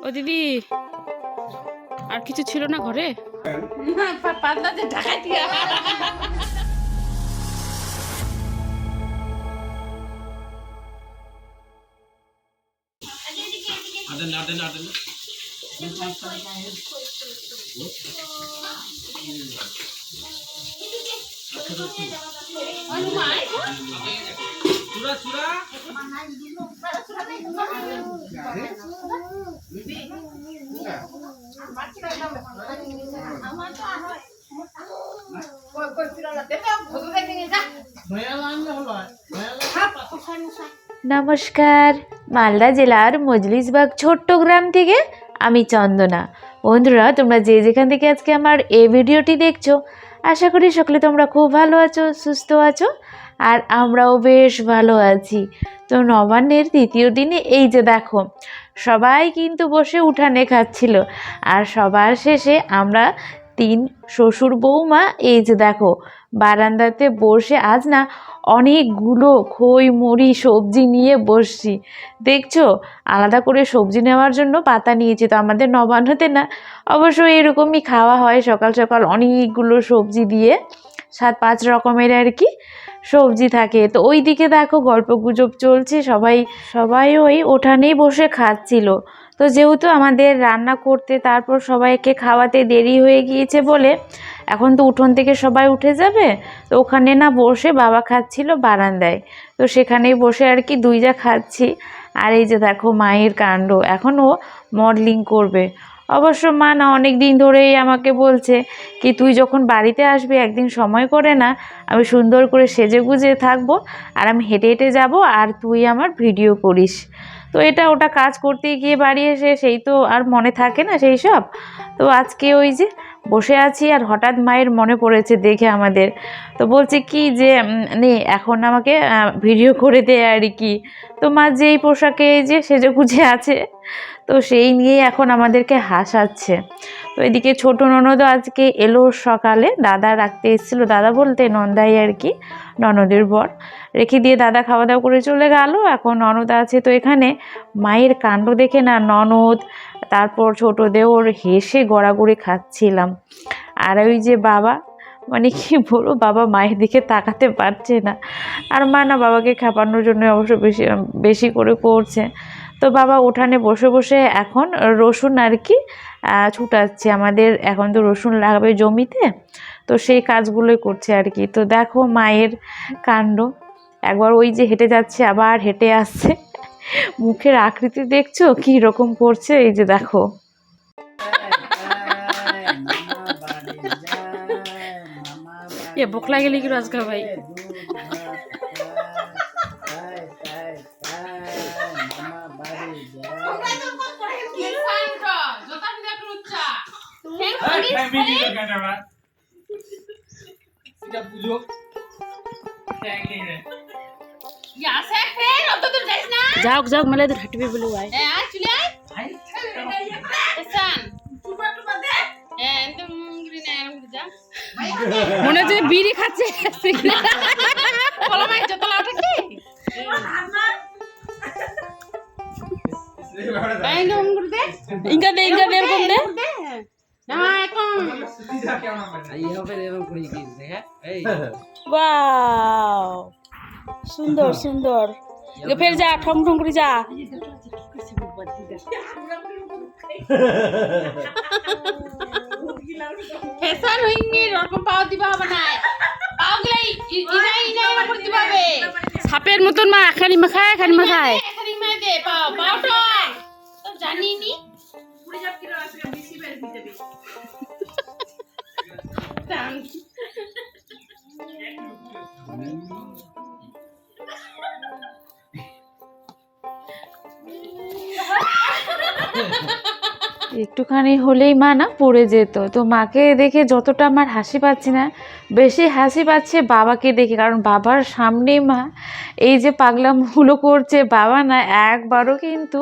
ও দিদি আর কিছু ছিল না ঘরে? পাতলাতে ঢাকা দিয়া নমস্কার, মালদা জেলার মজলিসবাগ ছোট্ট গ্রাম থেকে আমি চন্দনা। বন্ধুরা, তোমরা যে যেখান থেকে আজকে আমার এই ভিডিওটি দেখছো, আশা করি সকলে তোমরা খুব ভালো আছো, সুস্থ আছো, আর আমরাও বেশ ভালো আছি। তো নবান্নের দ্বিতীয় দিনে এই যে দেখো, সবাই কিন্তু বসে উঠানে খাচ্ছিল, আর সবার শেষে আমরা 3 শ্বশুর বৌমা এই যে দেখো বারান্দাতে বসে আজ না অনেকগুলো খই মুড়ি সবজি নিয়ে বসছি। দেখছো, আলাদা করে সবজি নেওয়ার জন্য পাতা নিয়েছি। তো আমাদের নবান্নতে না অবশ্য এরকমই খাওয়া হয়, সকাল সকাল অনেকগুলো সবজি দিয়ে 7-5 রকমের আর কি সবজি থাকে। তো ওই দিকে দেখো গল্প গুজব চলছে, সবাই ওই উঠানেই বসে খাচ্ছিল। তো যেহেতু আমাদের রান্না করতে তারপর সবাইকে খাওয়াতে দেরি হয়ে গিয়েছে বলে এখন তো উঠোন থেকে সবাই উঠে যাবে, তো ওখানে না বসে বাবা খাচ্ছিল বারান্দায়। তো সেখানেই বসে আর কি দুই যা খাচ্ছি। আর এই যে দেখো মায়ের কাণ্ড, এখন ও মডেলিং করবে। অবশ্য মা না অনেক দিন ধরেই আমাকে বলছে কি তুই যখন বাড়িতে আসবি একদিন সময় করে না, আমি সুন্দর করে সেজে গুজে থাকবো, আর আমি হেঁটে হেঁটে যাব, আর তুই আমার ভিডিও করিস। তো এটা ওটা কাজ করতে গিয়ে বাড়ি এসে সেই তো আর মনে থাকে না সেই সব। তো আজকে ওই যে বসে আছি, আর হঠাৎ মায়ের মনে পড়েছে দেখে আমাদের। তো বলছে কি যে নে এখন আমাকে ভিডিও করে দে আর কি। তো মা যেই পোশাকে যে সেজে গুজে আছে, তো সেই নিয়েই এখন আমাদেরকে হাসাচ্ছে। তো এদিকে ছোট ননদও আজকে এলো সকালে, দাদা রাখতে এসেছিলো, দাদা বলতে নন্দাই আর কি, ননদের বর। রেখে দিয়ে দাদা খাওয়া দাওয়া করে চলে গেল, এখন ননদ আছে। তো এখানে মায়ের কাণ্ড দেখে না ননদ তারপর ছোট দেওর হেসে গড়াগড়ি খাচ্ছিলাম। আর ওই যে বাবা, মানে কি বলবো, বাবা মায়ের দিকে তাকাতে পারছে না, আর মা না বাবাকে খাপানোর জন্য অবশ্য বেশি করে করছে। তো বাবা উঠানে বসে বসে এখন রসুন আর কি ছুটাচ্ছে, আমাদের এখন তো রসুন লাগাবে জমিতে, তো সেই কাজগুলোই করছে আর কি। তো দেখো মায়ের কাণ্ড, একবার ওই যে হেঁটে যাচ্ছে আবার হেঁটে আসছে, মুখের আকৃতি দেখছো কি রকম করছে, এই যে দেখো। এ ভোক লাগেলি কি রাজকা ভাই? যাও যাও মেলে তো হাঁটবি বলে ভাই মনে হচ্ছে বিড়ি খাচ্ছে। ইনকা দে এরকম দে। वाओ सुंदर सुंदर ये फिर जा ठंग ठंग कर जा फैशन होइंगे রকম পাও দিবা বানায় পাও গলাই ইনাই ইনাই করে দিবাবে সাপের মতন মা খালি মাখায় দে পাও পাওটা তো জানি নি পুরি যাব কিলো আছে বেশি বের দিতে দে একটুখানি হলেই মা না পড়ে যেত। তো মাকে দেখে যতটা আমার হাসি পাচ্ছে না, বেশি হাসি পাচ্ছে বাবাকে দেখে, কারণ বাবার সামনেই মা এই যে পাগলামগুলো করছে। বাবা না একবারও কিন্তু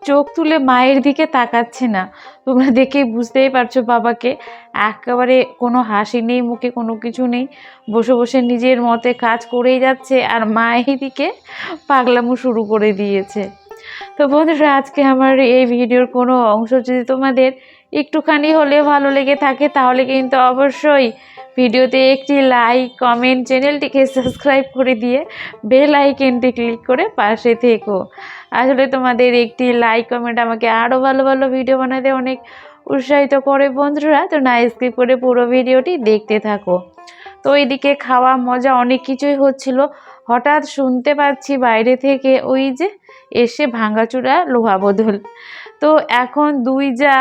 চোখ তুলে মায়ের দিকে তাকাচ্ছে না। তোমরা দেখে বুঝতেই পারছো বাবাকে, একেবারে কোনো হাসি নেই মুখে, কোনো কিছু নেই, বসে বসে নিজের মতে কাজ করেই যাচ্ছে, আর মা এইদিকে পাগলামো শুরু করে দিয়েছে। তো বন্ধুরা, আজকে আমার এই ভিডিওর কোনো অংশ যদি তোমাদের একটুখানি হলেও ভালো লেগে থাকে, তাহলে কিন্তু অবশ্যই ভিডিওতে একটি লাইক, কমেন্ট, চ্যানেলটিকে সাবস্ক্রাইব করে দিয়ে বেল আইকনটি ক্লিক করে পাশে থেকো। আসলে তোমাদের একটি লাইক, কমেন্ট আমাকে আরও ভালো ভালো ভিডিও বানাতে অনেক উৎসাহিত করে বন্ধুরা। তো না স্কিপ করে পুরো ভিডিওটি দেখতে থাকো। তো এইদিকে খাওয়া মজা অনেক কিছুই হচ্ছিল। হঠাৎ শুনতে পাচ্ছি বাইরে থেকে ওই যে এসে ভাঙাচোরা লোহা বদল। তো এখন দুই যা,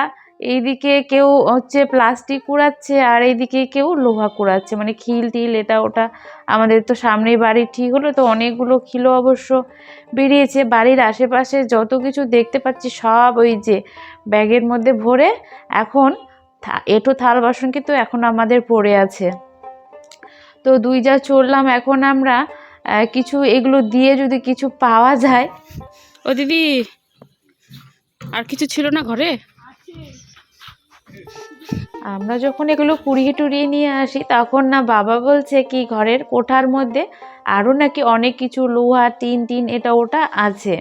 এইদিকে কেউ হচ্ছে প্লাস্টিক কুড়াচ্ছে আর এইদিকে কেউ লোহা কুড়াচ্ছে, মানে খিল টিল এটা ওটা। আমাদের তো সামনেই বাড়ি ঠিক হলো, তো অনেকগুলো খিলও অবশ্য বেরিয়েছে। বাড়ির আশেপাশে যত কিছু দেখতে পাচ্ছি সব ওই যে ব্যাগের মধ্যে ভরে এখন এঁটো থাল বাসন কিন্তু এখন আমাদের পড়ে আছে। তো দুই যা চললাম এখন আমরা কিছু এগুলো দিয়ে যদি কিছু পাওয়া যায়। ও দিদি, আর কিছু ছিল না ঘরে? আমরা যখন এগুলো কুড়িয়ে টুড়িয়ে নিয়ে আসি, তখন না বাবা বলছে কি ঘরের কোঠার মধ্যে আরও নাকি অনেক কিছু লোহা, টিন টিন এটা ওটা আছে।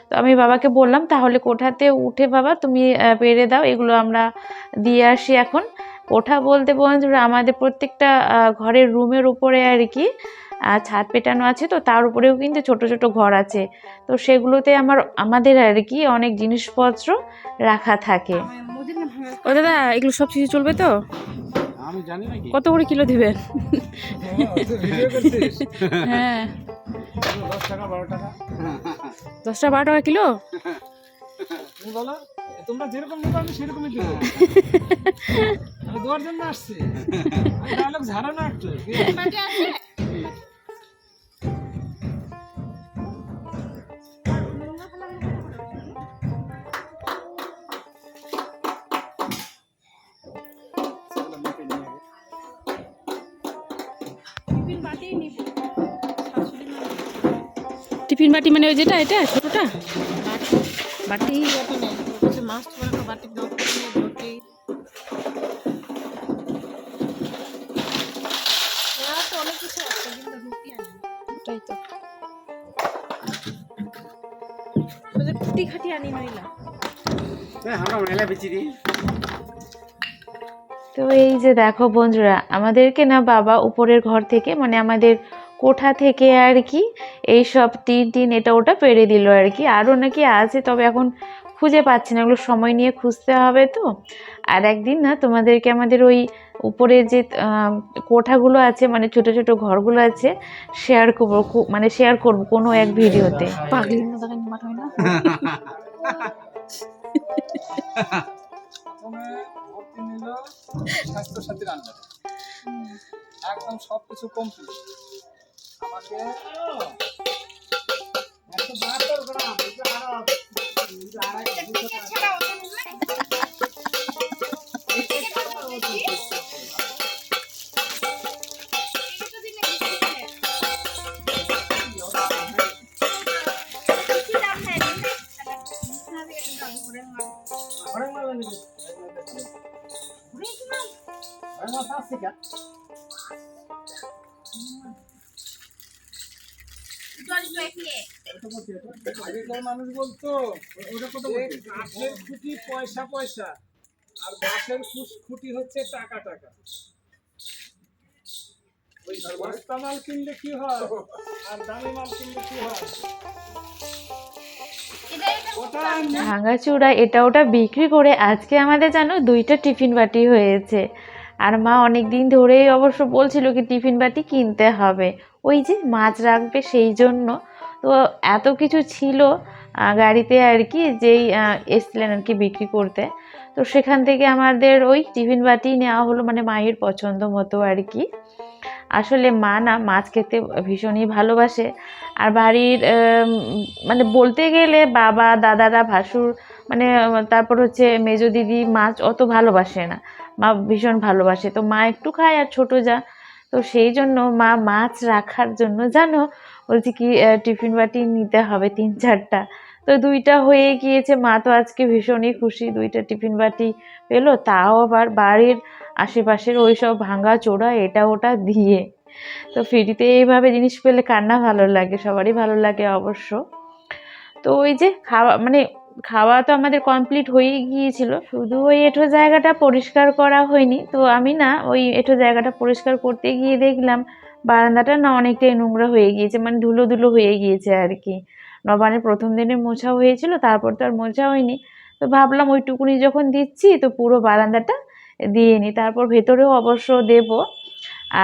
তো আমি বাবাকে বললাম তাহলে কোঠাতে উঠে বাবা তুমি পেরে দাও, এগুলো আমরা দিয়ে আসি এখন। কোঠা বলতে বন্ধুরা আমাদের প্রত্যেকটা ঘরের রুমের উপরে আর কি ছাদ পেটানো আছে, তো তার উপরেও কিন্তু ছোট ছোট ঘর আছে। তো সেগুলোতে আমাদের আর কি অনেক জিনিসপত্র রাখা থাকে। ও দাদা, এগুলো সব কিছু চলবে তো? আমি জানি না কি কত করে কিলো দিবেন? ভিডিও করছিস হ্যাঁ, 10 টাকা 12 টাকা 10 টাকা 12 টাকা কিলো। তুমি বলো, তোমরা যেরকম নেবে আমি সেরকমই দেবো। আমি দেওয়ার জন্য আসছি, আমি ডায়লগ ঝাড়া না একটু। টিফিন বাটি মানে ওই যেটা, এটা ছোটটা বাটি। ওটাই তো কুটি খাটি আনি নইলা। আমরা মেলা বেচি দিই। তো এই যে দেখো বন্ধুরা, আমাদেরকে না বাবা উপরের ঘর থেকে, মানে আমাদের কোঠা থেকে আর কি এই সব টিন টিন এটা ওটা পেরে দিল আর কি। আরও নাকি আছে, তবে এখন খুঁজে পাচ্ছি না, ওগুলো সময় নিয়ে খুঁজতে হবে। তো আর একদিন না তোমাদেরকে আমাদের ওই উপরের যে কোঠাগুলো আছে, মানে ছোট ছোট ঘরগুলো আছে, শেয়ার করবো, মানে শেয়ার করবো কোনো এক ভিডিওতে। পাগলি না দাদা, মাঠ হয় না। প্রথমে ভর্তি নিল স্বাস্থ্য সাথীর আন্ডারে, একদম সবকিছু কমপ্লিট। আমাকে 172 গ্রাম আগেকার মানুষ বলতো কাঠের খুঁটি পয়সা পয়সা, আর বাঁশের খুঁটি হচ্ছে টাকা টাকা। ওই সস্তা মাল কিনলে কি হয় আর দামি মাল কিনলে কি হয়? ভাঙাচুরা এটা ওটা বিক্রি করে আজকে আমাদের জানো 2টা টিফিন বাটি হয়েছে। আর মা অনেক দিন ধরেই অবশ্য বলছিল কি টিফিন বাটি কিনতে হবে, ওই যে মাছ রাখবে সেই জন্য। তো এত কিছু ছিল গাড়িতে আর কি, যেই এসছিলেন আর কি বিক্রি করতে। তো সেখান থেকে আমাদের ওই টিফিন বাটি নেওয়া হলো, মানে মায়ের পছন্দ মতো আর কি। আসলে মা না মাছ খেতে ভীষণই ভালোবাসে। আর বাড়ির মানে বলতে গেলে বাবা দাদারা ভাসুর মানে তারপর হচ্ছে মেজো দিদি মাছ অত ভালোবাসে না, মা ভীষণ ভালোবাসে। তো মা একটু খায় আর ছোটো যা, তো সেই জন্য মা মাছ রাখার জন্য জানো বলছি কি টিফিন বাটি নিতে হবে 3-4টা। তো 2টা হয়ে গিয়েছে, মা তো আজকে ভীষণই খুশি 2টা টিফিন বাটি পেলো, তাও আবার বাড়ির আশেপাশের ওই সব ভাঙা চোরা এটা ওটা দিয়ে। তো ফ্রিতে এইভাবে জিনিস পেলে কার না ভালো লাগে, সবারই ভালো লাগে অবশ্য। তো ওই যে খাওয়া তো আমাদের কমপ্লিট হয়েই গিয়েছিল, শুধু ওই এঁঠো জায়গাটা পরিষ্কার করা হয়নি। তো আমি না ওই এঁঠো জায়গাটা পরিষ্কার করতে গিয়ে দেখলাম বারান্দাটা না অনেকটাই নোংরা হয়ে গিয়েছে, মানে ধুলো ধুলো হয়ে গিয়েছে আর কি। নবানের প্রথম দিনে মোছা হয়েছিল, তারপর তো আর মোছা হয়নি। তো ভাবলাম ওইটুকুনি যখন দিচ্ছি তো পুরো বারান্দাটা দিয়ে নিই, তারপর ভেতরেও অবশ্য দেব।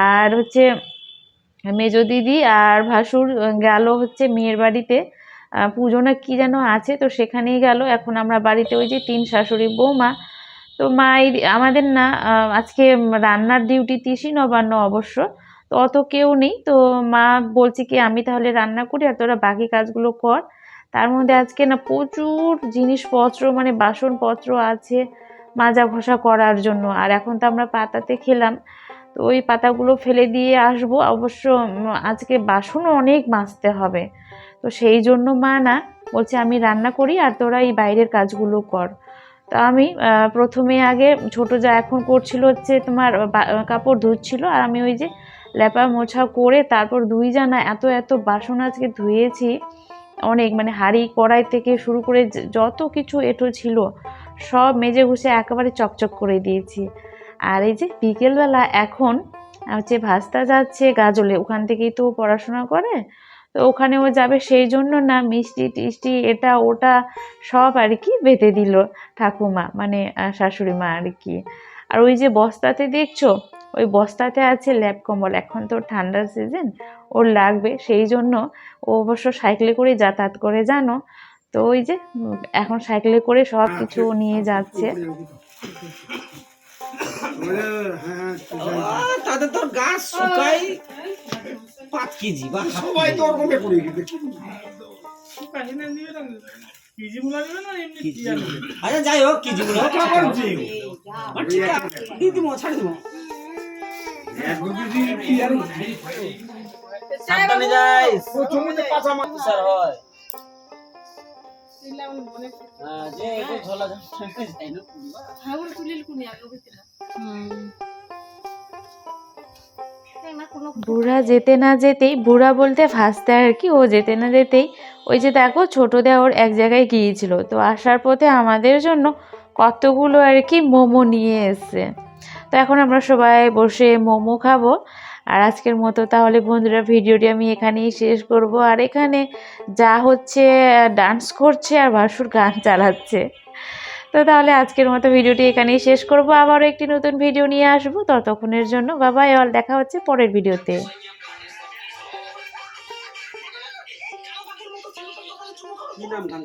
আর হচ্ছে মেজো দিদি আর ভাসুর গেল হচ্ছে মেয়ের বাড়িতে, পুজো না কি যেন আছে, তো সেখানেই গেল। এখন আমরা বাড়িতে ওই যে 3 শাশুড়ি বৌমা। তো আমাদের না আজকে রান্নার ডিউটি 30 নবান্ন অবশ্য, তো অত কেউ নেই। তো মা বলছে কি আমি তাহলে রান্না করি আর তোরা বাকি কাজগুলো কর। তার মধ্যে আজকে না প্রচুর জিনিসপত্র মানে বাসনপত্র আছে মাজা ঘষা করার জন্য। আর এখন তো আমরা পাতাতে খেলাম, তো ওই পাতাগুলো ফেলে দিয়ে আসবো। অবশ্য আজকে বাসনও অনেক মাজতে হবে, তো সেই জন্য মা না বলছে আমি রান্না করি আর তোরা এই বাইরের কাজগুলো কর। তা আমি প্রথমে আগে ছোটো যা এখন করছিল হচ্ছে তোমার কাপড় ধুচ্ছিল, আর আমি ওই যে লেপা মোছা করে তারপর 2 জানা এত এত বাসন আজকে ধুয়েছি অনেক, মানে হাঁড়ি কড়াই থেকে শুরু করে যত কিছু এঁঠো ছিল সব মেজে ঘষে একেবারে চকচক করে দিয়েছি। আর এই যে বিকেলবেলা এখন হচ্ছে ভাস্তা যাচ্ছে গাজলে, ওখান থেকেই তো পড়াশোনা করে, তো ওখানেও যাবে, সেই জন্য না মিষ্টি টিষ্টি এটা ওটা সব আর কি বেঁধে দিল ঠাকুমা মানে শাশুড়ি মা আর কি। আর ওই যে বস্তাতে দেখছো ওই বস্তাতে আছে ল্যাপ কম্বল, এখন তো ঠান্ডার সিজন ওর লাগবে, সেই জন্য ও অবশ্য সাইকেলে করে যাতায়াত করে জানো। তো ওই যে এখন সাইকেলে করে সব কিছু নিয়ে যাচ্ছে। তাদের তোর গাছ শুকাই 5 কেজি বা সবাই তো ওরকমে করে গেছে। আচ্ছা যাই হোক কেজি গুলো দিদি ছাড়ি দিব সাবধানে যাইস প্রথমে পাঁচা মাছ স্যার হয় যে এটা ঝোলা যাই না হাগুর তুলিল কোনি আগে হইছিল। বুড়া যেতে না যেতেই, বুড়া বলতে ভাসতে আর কি, ও যেতে না যেতেই ওই যে দেখো ছোটো দেওর এক জায়গায় গিয়েছিল, তো আসার পথে আমাদের জন্য কতগুলো আর কি মোমো নিয়ে এসছে। তো এখন আমরা সবাই বসে মোমো খাবো। আর আজকের মতো তাহলে বন্ধুরা ভিডিওটি আমি এখানেই শেষ করব। আর এখানে যা হচ্ছে ডান্স করছে আর ভাসুর গান চালাচ্ছে। তো তাহলে আজকের মতো ভিডিওটি এখানেই শেষ করব, আবারও একটি নতুন ভিডিও নিয়ে আসবো। ততক্ষণের জন্য বাই বাই অল, দেখা হচ্ছে পরের ভিডিওতে। কি নাম গান